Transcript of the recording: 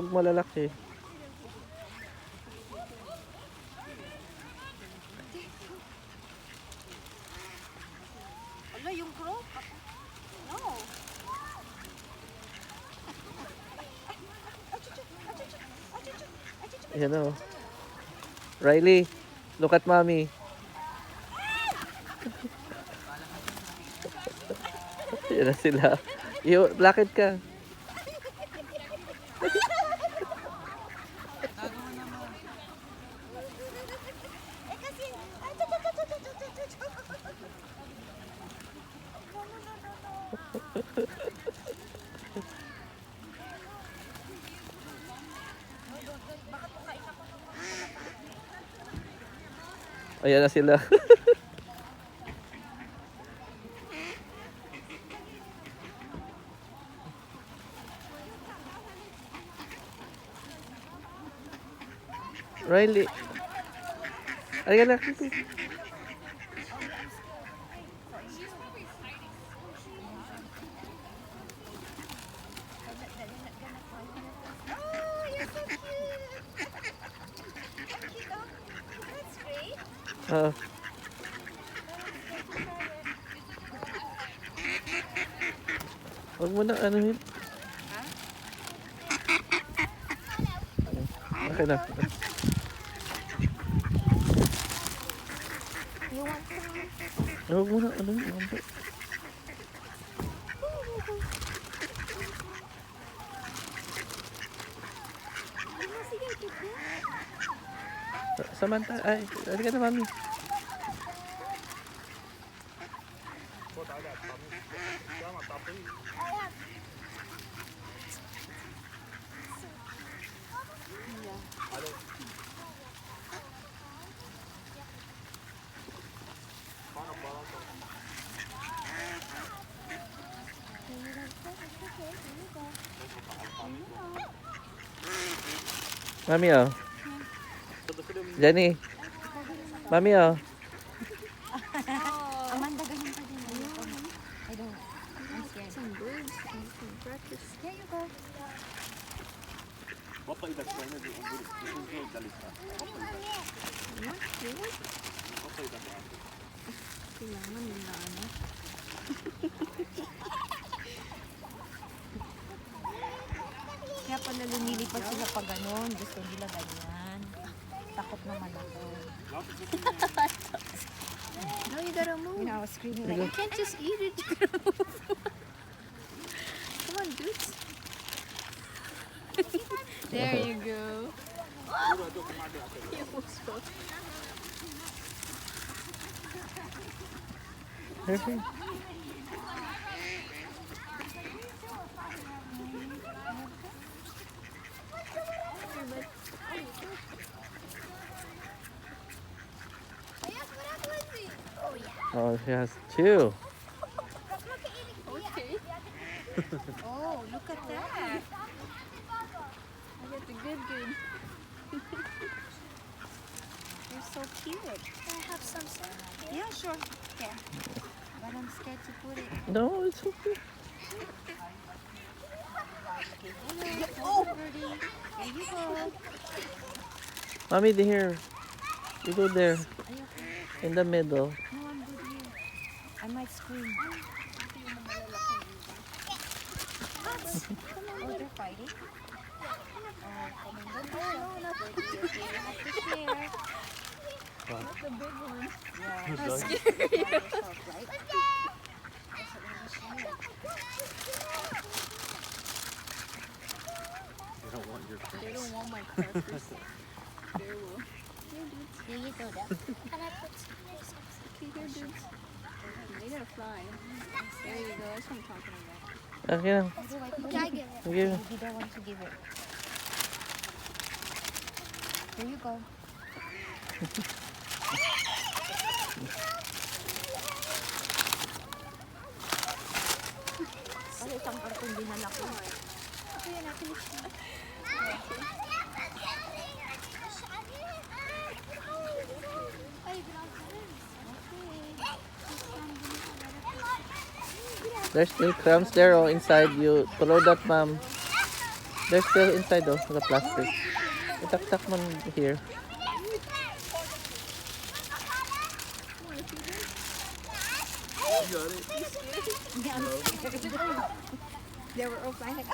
Malalaki. Ala, yung crow? No. Ayan o. Riley, look at mommy. Ayan na sila. Lakad ka. Ayan na sila. Riley. Ay, na. Oh, you're so cute. Cute, oh. That's great. Ah. Huwag mo na anuhin. Okay na. You want some? Huwag mo na anuhin. Sige, cute. Samantha, ay, halika na mami. Mami oh. Jenny. Mami oh. Amanda, ganun pa din. I don't. I'm scared. Some birds. Some practice. Here you go. Kailangan nila ano. Kaya pala lumilipat sila pag ganun. Gusto nila ganyan. Takot naman ako. No, you gotta move. You know, I was screaming like, you can't just eat it. You gotta move. Come on, dudes. There you go. You almost fell. Perfect. Oh, she has two. Okay. Oh, look at that. I got the good. You're so cute. Can I have some, sir? Yeah, sure. Yeah. But I'm scared to put it. No, it's okay. Oh, birdie. There you go. Mommy, here. You go there. Are you okay? In the middle. No, I'm good here. I might scream. Oh, they're fighting? Oh, coming down. No, not birdie. Okay, you have to share. Not the big one. Yeah. That's scary. Right? They don't want my crackers. They will. Here you go, Dad. Can I put some here, dudes? They gotta fly. There you go. That's what I'm talking about. Okay lang. Can I give it? Okay. You don't want to give it. Here you go. Kasi isang karton dinala ko. Ito yan natin. There's still crumbs there oh, inside you. Throw that, mom. They're still inside though, the plastic. Itak-tak man here. They were all flying like,